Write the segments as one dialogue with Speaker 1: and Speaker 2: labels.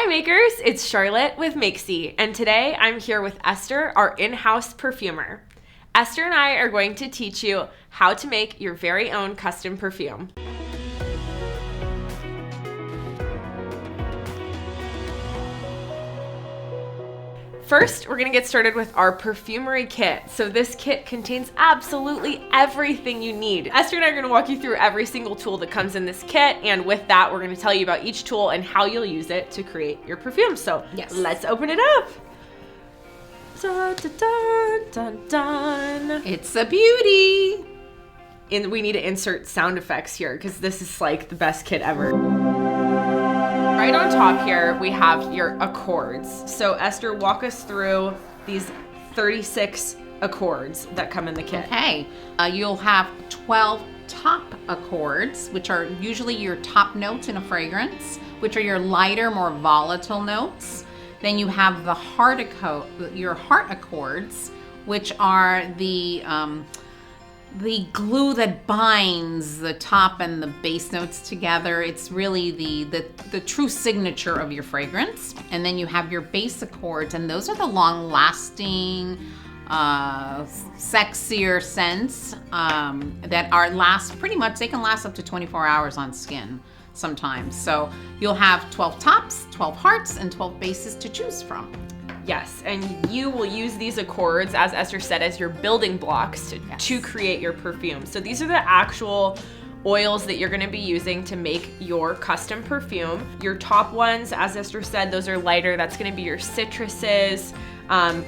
Speaker 1: makers, it's Charlotte with Makesy, and today I'm here with Esther, our in-house perfumer. Esther and I are going to teach you how to make your very own custom perfume. First, we're gonna get started with our perfumery kit. So this kit contains absolutely everything you need. Esther and I are gonna walk you through every single tool that comes in this kit, and with that, we're gonna tell you about each tool and how you'll use it to create your perfume. So yes, let's open it up. Dun, dun, dun, dun, dun.
Speaker 2: It's a beauty.
Speaker 1: And we need to insert sound effects here because this is like the best kit ever. Right on top here, we have your accords. So Esther, walk us through these 36 accords that come in the kit.
Speaker 2: Okay, you'll have 12 top accords, which are usually your top notes in a fragrance, which are your lighter, more volatile notes. Then you have the your heart accords, which are the glue that binds the top and the base notes together. It's really the true signature of your fragrance. And then you have your base accords, and those are the long-lasting, sexier scents that they can last up to 24 hours on skin sometimes. So you'll have 12 tops, 12 hearts, and 12 bases to choose from.
Speaker 1: Yes, and you will use these accords, as Esther said, as your building blocks to create your perfume. So these are the actual oils that you're gonna be using to make your custom perfume. Your top ones, as Esther said, those are lighter. That's gonna be your citruses,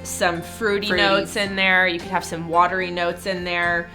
Speaker 1: some fruity notes in there. You could have some watery notes in there.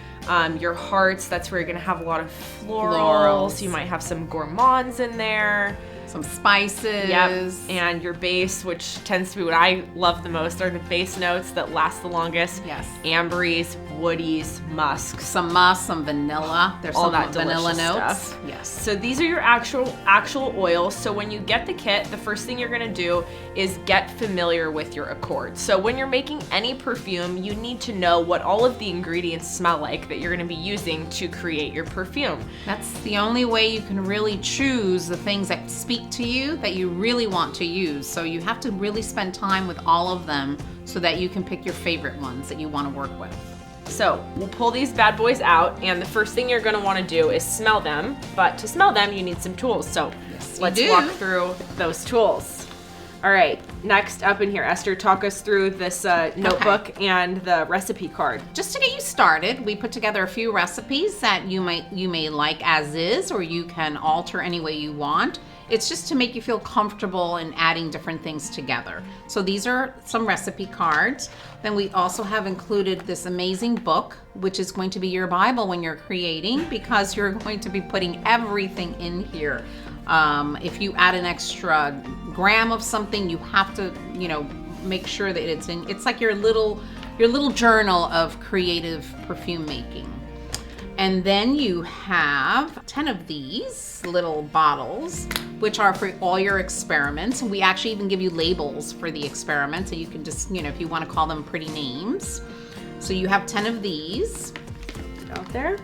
Speaker 1: Your hearts, that's where you're gonna have a lot of florals. You might have some gourmands in there.
Speaker 2: Some spices.
Speaker 1: Yep, and your base, which tends to be what I love the most, are the base notes that last the longest.
Speaker 2: Yes.
Speaker 1: Amberies, woodies, musks.
Speaker 2: Some musk, some vanilla. There's
Speaker 1: all
Speaker 2: some
Speaker 1: that
Speaker 2: vanilla notes.
Speaker 1: Stuff.
Speaker 2: Yes.
Speaker 1: So these are your actual oils. So when you get the kit, the first thing you're gonna do is get familiar with your accords. So when you're making any perfume, you need to know what all of the ingredients smell like that you're gonna be using to create your perfume.
Speaker 2: That's the only way you can really choose the things that speak to you that you really want to use. So you have to really spend time with all of them so that you can pick your favorite ones that you want to work with.
Speaker 1: So we'll pull these bad boys out, and the first thing you're going to want to do is smell them. But to smell them, you need some tools. So let's walk through those tools. All right, next up in here, Esther, talk us through this notebook and the recipe card.
Speaker 2: Just to get you started, we put together a few recipes that you may like as is, or you can alter any way you want. It's just to make you feel comfortable in adding different things together. So these are some recipe cards. Then we also have included this amazing book, which is going to be your Bible when you're creating, because you're going to be putting everything in here. If you add an extra gram of something, you have to, make sure that it's like your little journal of creative perfume making. And then you have 10 of these little bottles, which are for all your experiments. And we actually even give you labels for the experiments, so you can just, if you want to call them pretty names. So you have 10 of these
Speaker 1: out there.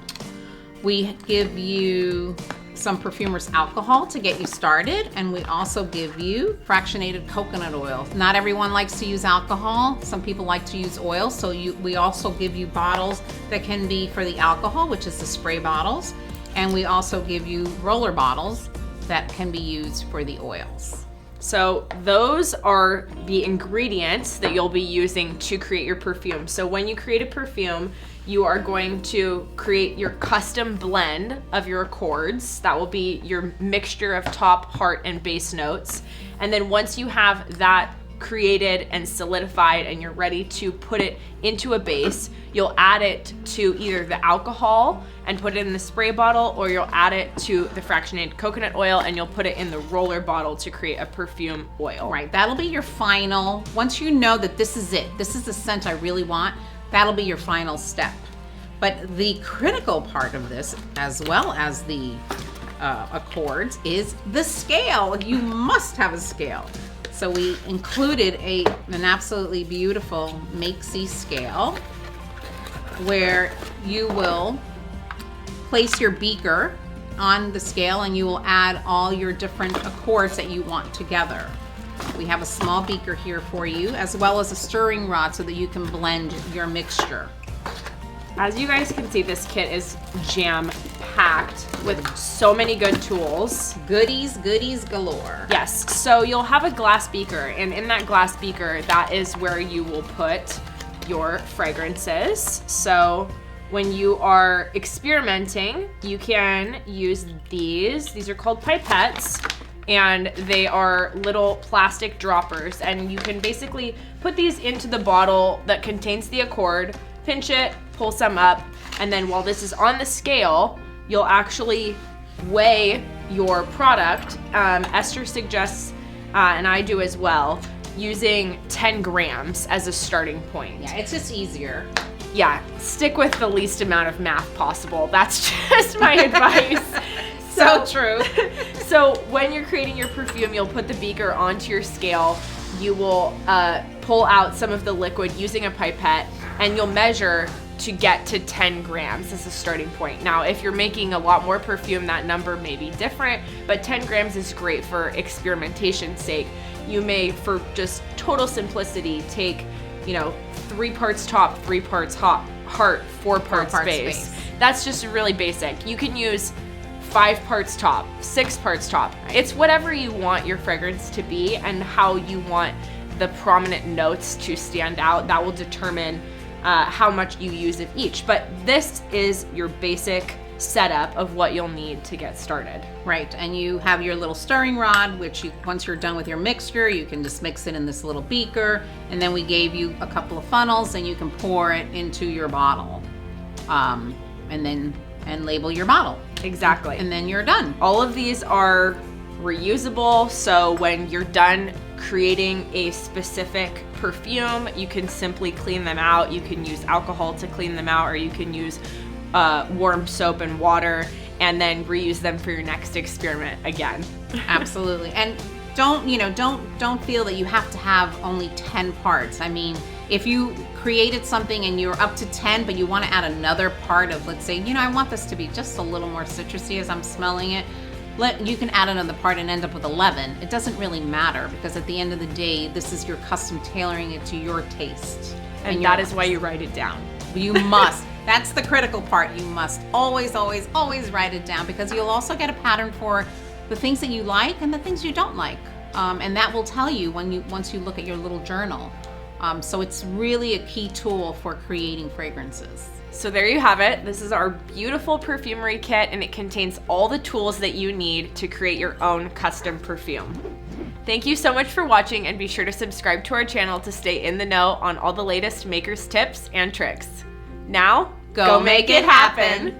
Speaker 2: We give you some perfumer's alcohol to get you started, and we also give you fractionated coconut oil. Not everyone likes to use alcohol. Some people like to use oil, so we also give you bottles that can be for the alcohol, which is the spray bottles, and we also give you roller bottles that can be used for the oils.
Speaker 1: So those are the ingredients that you'll be using to create your perfume. So when you create a perfume, you are going to create your custom blend of your accords. That will be your mixture of top, heart, and base notes. And then once you have that created and solidified and you're ready to put it into a base, you'll add it to either the alcohol and put it in the spray bottle, or you'll add it to the fractionated coconut oil and you'll put it in the roller bottle to create a perfume oil.
Speaker 2: Right, that'll be your final. Once you know that this is it, this is the scent I really want, that'll be your final step. But the critical part of this, as well as the accords, is the scale. You must have a scale. So we included an absolutely beautiful Makesy scale where you will place your beaker on the scale and you will add all your different accords that you want together. We have a small beaker here for you, as well as a stirring rod so that you can blend your mixture.
Speaker 1: As you guys can see, this kit is jam-packed with so many good tools.
Speaker 2: Goodies galore.
Speaker 1: Yes, so you'll have a glass beaker, and in that glass beaker, that is where you will put your fragrances. So when you are experimenting, you can use these. These are called pipettes, and they are little plastic droppers, and you can basically put these into the bottle that contains the accord, pinch it, pull some up, and then while this is on the scale, you'll actually weigh your product. Esther suggests, and I do as well, using 10 grams as a starting point.
Speaker 2: Yeah, it's just easier.
Speaker 1: Yeah, stick with the least amount of math possible. That's just my advice.
Speaker 2: So true.
Speaker 1: So when you're creating your perfume, you'll put the beaker onto your scale. You will pull out some of the liquid using a pipette, and you'll measure to get to 10 grams as a starting point. Now, if you're making a lot more perfume, that number may be different, but 10 grams is great for experimentation's sake. You may, for just total simplicity, take, 3 parts top, 3 parts heart, 4 parts base. That's just really basic. You can use 5 parts top, 6 parts top. It's whatever you want your fragrance to be and how you want the prominent notes to stand out. That will determine how much you use of each. But this is your basic setup of what you'll need to get started.
Speaker 2: Right, and you have your little stirring rod, which once you're done with your mixture, you can just mix it in this little beaker, and then we gave you a couple of funnels, and you can pour it into your bottle, and label your bottle.
Speaker 1: Exactly.
Speaker 2: And then you're done.
Speaker 1: All of these are reusable, so when you're done creating a specific perfume, you can simply clean them out. You can use alcohol to clean them out, or you can use warm soap and water and then reuse them for your next experiment again.
Speaker 2: Absolutely. And don't feel that you have to have only 10 parts. I mean, if you created something and you're up to 10, but you want to add another part of, let's say, I want this to be just a little more citrusy as I'm smelling it, you can add another part and end up with 11. It doesn't really matter, because at the end of the day, this is your custom tailoring it to your taste.
Speaker 1: And that is why you write it down.
Speaker 2: You must. That's the critical part. You must always, always, always write it down, because you'll also get a pattern for the things that you like and the things you don't like. And that will tell you once you look at your little journal. So it's really a key tool for creating fragrances.
Speaker 1: So there you have it. This is our beautiful perfumery kit, and it contains all the tools that you need to create your own custom perfume. Thank you so much for watching, and be sure to subscribe to our channel to stay in the know on all the latest makers tips and tricks. Now, go make it happen.